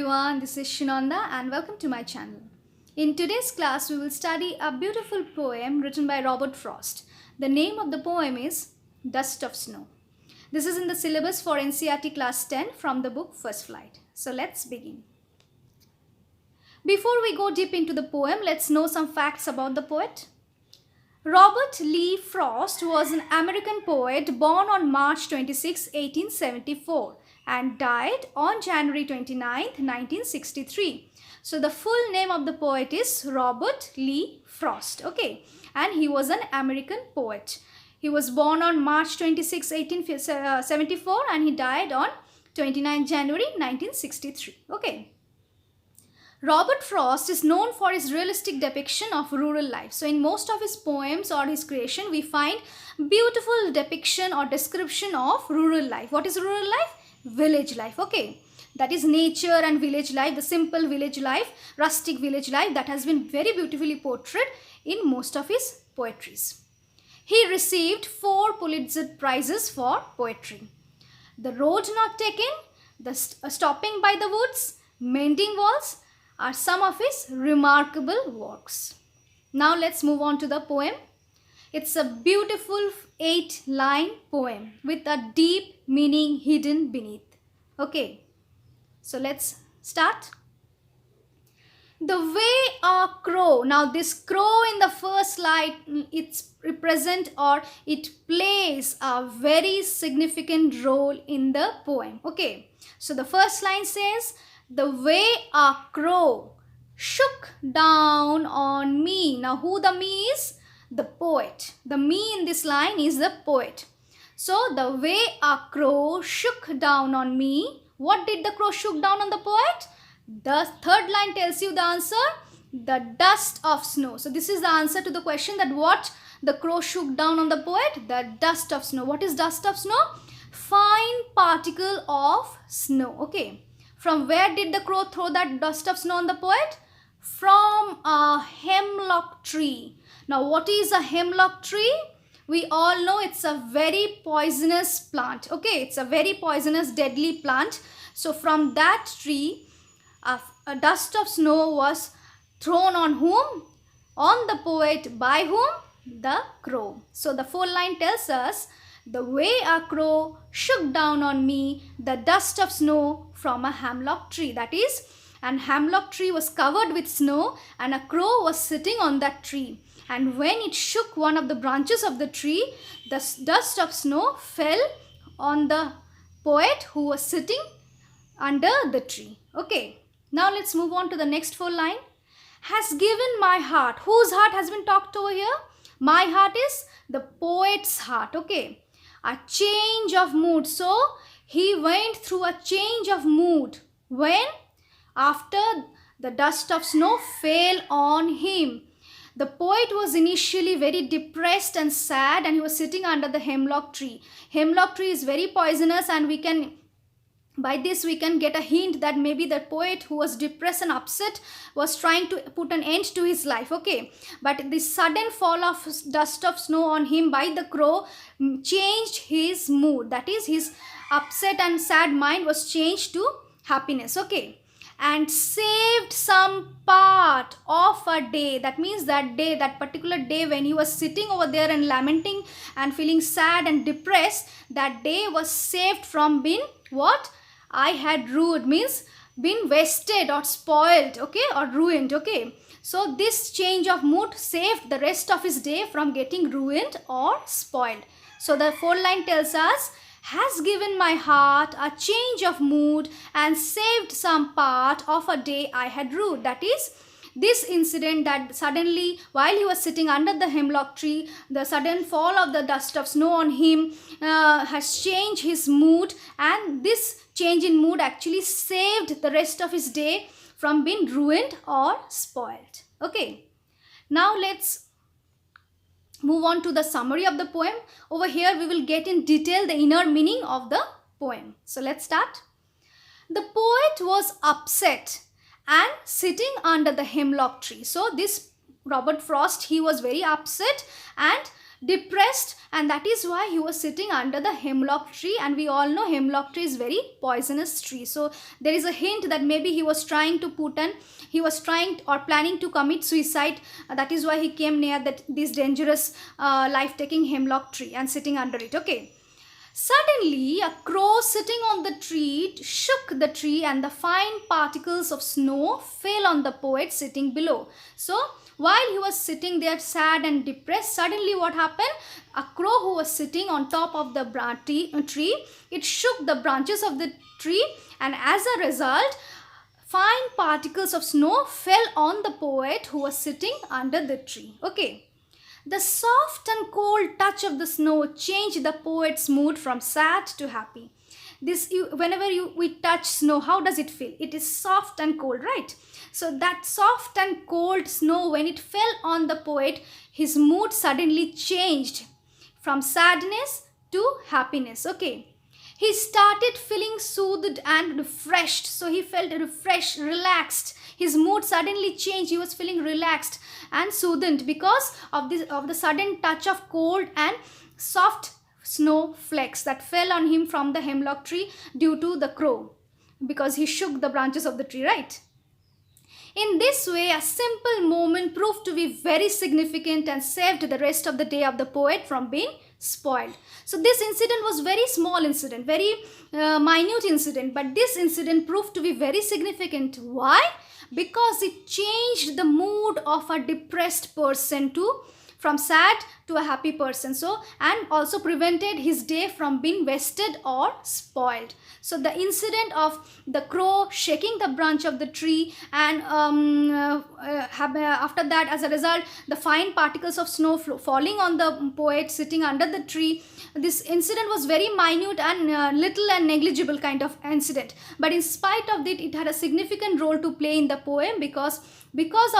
everyone, this is Sunanda and welcome to my channel. In today's class, we will study a beautiful poem written by Robert Frost. The name of the poem is Dust of Snow. This is in the syllabus for NCERT class 10 from the book First Flight. So let's begin. Before we go deep into the poem, let's know some facts about the poet. Robert Lee Frost was an American poet born on March 26, 1874 and died on January 29, 1963. So the full name of the poet is Robert Lee Frost. Okay, and he was an American poet. He was born on March 26, 1874 and he died on 29 January 1963. Okay. Robert Frost is known for his realistic depiction of rural life. So in most of his poems or his creation, we find beautiful depiction or description of rural life. What is rural life? Village life. Okay. That is nature and village life, the simple village life, rustic village life that has been very beautifully portrayed in most of his poetries. He received 4 Pulitzer Prizes for poetry. The Road Not Taken, the Stopping by the Woods, Mending Walls, are some of his remarkable works. Now let's move on to the poem. It's a beautiful 8-line poem with a deep meaning hidden beneath. Okay, so let's start. The way a crow, now this crow in the first line, it's represent or it plays a very significant role in the poem. Okay, so the first line says, the way a crow shook down on me. Now who the me is? The poet. The me in this line is the poet. So the way a crow shook down on me. What did the crow shook down on the poet? The third line tells you the answer. The dust of snow. So this is the answer to the question that what the crow shook down on the poet? The dust of snow. What is dust of snow? Fine particle of snow. Okay. From where did the crow throw that dust of snow on the poet? From a hemlock tree. Now what is a hemlock tree? We all know it's a very poisonous plant. Okay, it's a very poisonous deadly plant. So from that tree, a dust of snow was thrown on whom? On the poet. By whom? The crow. So the full line tells us, the way a crow shook down on me the dust of snow from a hemlock tree. That is, an hemlock tree was covered with snow and a crow was sitting on that tree. And when it shook one of the branches of the tree, the dust of snow fell on the poet who was sitting under the tree. Okay, now let's move on to the next 4 line. Has given my heart. Whose heart has been talked over here? My heart is the poet's heart. Okay. A change of mood. So he went through a change of mood. When? After the dust of snow fell on him. The poet was initially very depressed and sad and he was sitting under the hemlock tree. Hemlock tree is very poisonous and by this we can get a hint that maybe the poet who was depressed and upset was trying to put an end to his life. Okay, but the sudden fall of dust of snow on him by the crow changed his mood. That is, his upset and sad mind was changed to happiness. Okay, and saved some part of a day. That means that day, that particular day when he was sitting over there and lamenting and feeling sad and depressed, that day was saved from being what? I had ruined, means been wasted or spoiled, okay, or ruined. Okay, so this change of mood saved the rest of his day from getting ruined or spoiled. So the 4 line tells us, has given my heart a change of mood and saved some part of a day I had ruined. That is, this incident that suddenly while he was sitting under the hemlock tree, the sudden fall of the dust of snow on him has changed his mood, and this change in mood actually saved the rest of his day from being ruined or spoiled. Okay, now let's move on to the summary of the poem. Over here we will get in detail the inner meaning of the poem. So let's start. The poet was upset and sitting under the hemlock tree. So this Robert Frost, he was very upset and depressed, and that is why he was sitting under the hemlock tree. And we all know hemlock tree is very poisonous tree. So there is a hint that maybe he was trying or planning to commit suicide. That is why he came near this dangerous life-taking hemlock tree and sitting under it. Okay. Suddenly, a crow sitting on the tree shook the tree, and the fine particles of snow fell on the poet sitting below. So, while he was sitting there sad and depressed, suddenly what happened? A crow who was sitting on top of the tree, it shook the branches of the tree, and as a result, fine particles of snow fell on the poet who was sitting under the tree. Okay. The soft and cold touch of the snow changed the poet's mood from sad to happy. Whenever we touch snow, how does it feel? It is soft and cold, right? So that soft and cold snow, when it fell on the poet, his mood suddenly changed from sadness to happiness. Okay. He started feeling soothed and refreshed. So he felt refreshed, relaxed. His mood suddenly changed. He was feeling relaxed and soothed because of the sudden touch of cold and soft snow flakes that fell on him from the hemlock tree due to the crow, because he shook the branches of the tree, right? In this way, a simple moment proved to be very significant and saved the rest of the day of the poet from being spoiled. So this incident was very small incident, very minute incident, but this incident proved to be very significant. Why? Because it changed the mood of a depressed person from sad to a happy person. So, and also prevented his day from being wasted or spoiled. So the incident of the crow shaking the branch of the tree, and after that, as a result, the fine particles of snow falling on the poet sitting under the tree. This incident was very minute and little and negligible kind of incident. But in spite of it, it had a significant role to play in the poem, because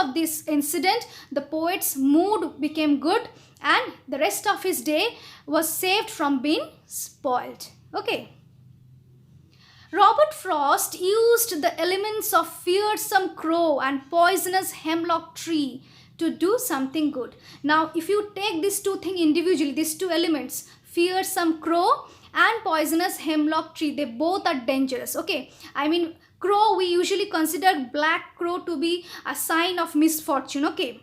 of this incident, the poet's mood became good and the rest of his day was saved from being spoiled. Okay. Robert Frost used the elements of fearsome crow and poisonous hemlock tree to do something good. Now, if you take these two things individually, these two elements, fearsome crow and poisonous hemlock tree, they both are dangerous. Okay. I mean, crow, we usually consider black crow to be a sign of misfortune. Okay.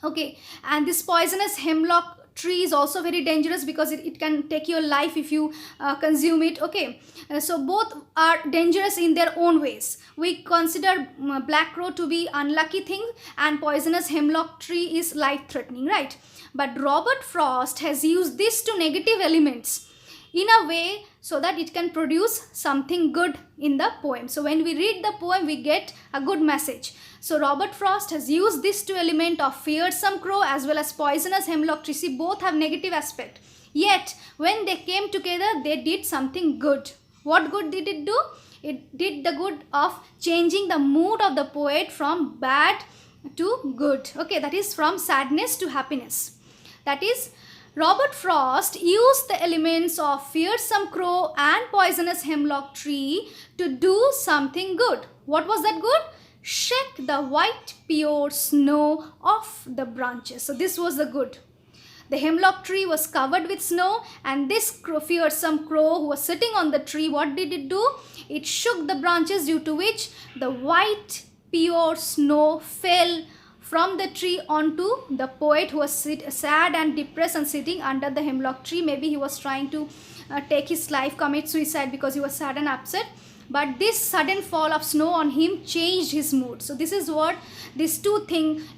Okay. And this poisonous hemlock tree is also very dangerous because it can take your life if you consume it. Okay. So both are dangerous in their own ways. We consider black crow to be unlucky thing, and poisonous hemlock tree is life threatening, right? But Robert Frost has used these two negative elements in a way so that it can produce something good in the poem. So when we read the poem, we get a good message. So Robert Frost has used these two elements of fearsome crow as well as poisonous hemlock tree. See, both have negative aspect. Yet, when they came together, they did something good. What good did it do? It did the good of changing the mood of the poet from bad to good. Okay, that is from sadness to happiness. That is, Robert Frost used the elements of fearsome crow and poisonous hemlock tree to do something good. What was that good? Shake the white pure snow off the branches. So this was the good. The hemlock tree was covered with snow, and this fearsome crow who was sitting on the tree, what did it do? It shook the branches, due to which the white pure snow fell from the tree onto the poet who was sad and depressed and sitting under the hemlock tree. Maybe he was trying to take his life, commit suicide because he was sad and upset. But this sudden fall of snow on him changed his mood. So this is what these two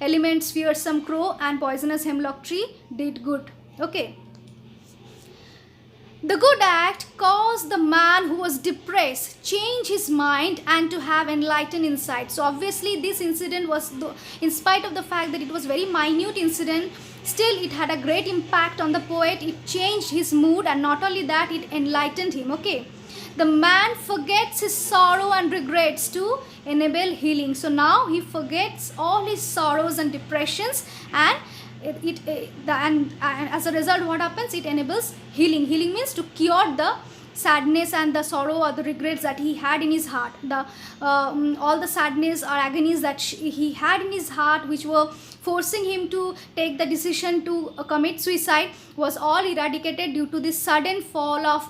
elements, fearsome crow and poisonous hemlock tree, did good. Okay. The good act caused the man who was depressed change his mind and to have enlightened insight. So obviously this incident was, in spite of the fact that it was very minute incident, still it had a great impact on the poet. It changed his mood, and not only that, it enlightened him. Okay. The man forgets his sorrow and regrets to enable healing. So now he forgets all his sorrows and depressions, and as a result, what happens? It enables healing. Healing means to cure the sadness and the sorrow or the regrets that he had in his heart. All the sadness or agonies that he had in his heart, which were forcing him to take the decision to commit suicide was all eradicated due to the sudden fall of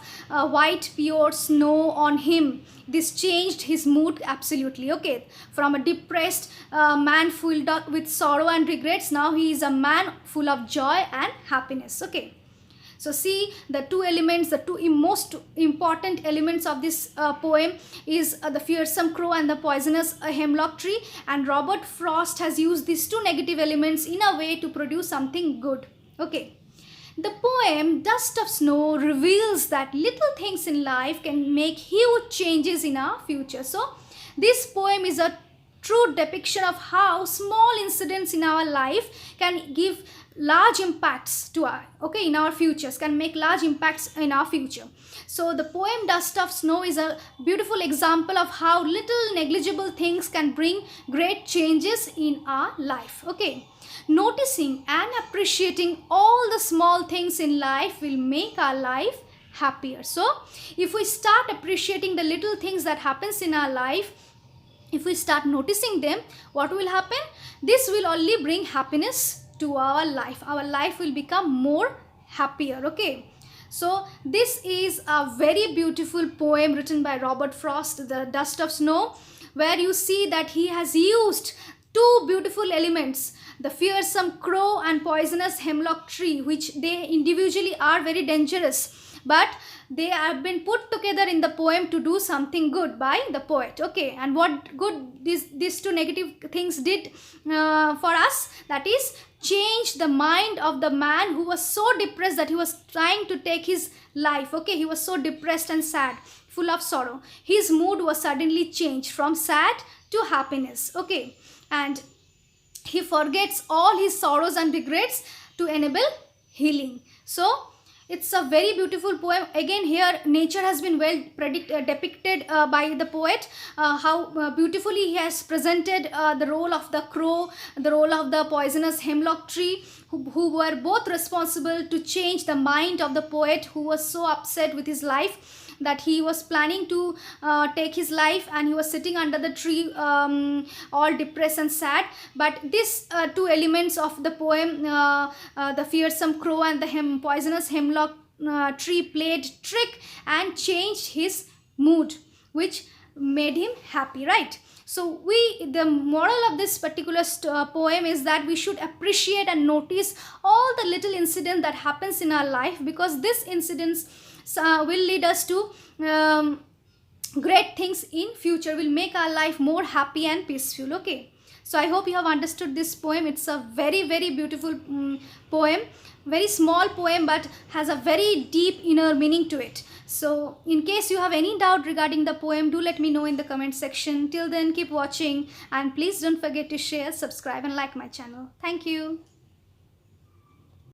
white pure snow on him. This changed his mood absolutely. Okay, from a depressed man filled with sorrow and regrets, now he is a man full of joy and happiness. Okay, so see the two elements, the two most important elements of this poem is the fearsome crow and the poisonous hemlock tree, and Robert Frost has used these two negative elements in a way to produce something good. Okay, the poem Dust of Snow reveals that little things in life can make huge changes in our future. So this poem is a true depiction of how small incidents in our life can give large impacts to our in our futures, can make large impacts in our future. So the poem Dust of Snow is a beautiful example of how little negligible things can bring great changes in our life. Okay, noticing and appreciating all the small things in life will make our life happier. So if we start appreciating the little things that happens in our life, if we start noticing them, what will happen? This will only bring happiness to our life. Our life will become more happier. Okay, so this is a very beautiful poem written by Robert Frost, The Dust of Snow, where you see that he has used two beautiful elements, the fearsome crow and poisonous hemlock tree, which they individually are very dangerous, but they have been put together in the poem to do something good by the poet. Okay, and what good these two negative things did for us, that is change the mind of the man who was so depressed that he was trying to take his life. Okay, he was so depressed and sad, full of sorrow. His mood was suddenly changed from sad to happiness. Okay, and he forgets all his sorrows and regrets to enable healing. So it's a very beautiful poem. Again, here nature has been well depicted by the poet, how beautifully he has presented the role of the crow, the role of the poisonous hemlock tree, who were both responsible to change the mind of the poet, who was so upset with his life that he was planning to take his life, and he was sitting under the tree all depressed and sad. But these two elements of the poem, the fearsome crow and the poisonous hemlock tree, played trick and changed his mood, which made him happy, right? So the moral of this particular poem is that we should appreciate and notice all the little incidents that happens in our life, because these incidents will lead us to great things in future, will make our life more happy and peaceful. Okay, so I hope you have understood this poem. It's a very, very beautiful poem, very small poem, but has a very deep inner meaning to it. So in case you have any doubt regarding the poem, do let me know in the comment section. Till then, keep watching, and please don't forget to share, subscribe and like my channel. Thank you.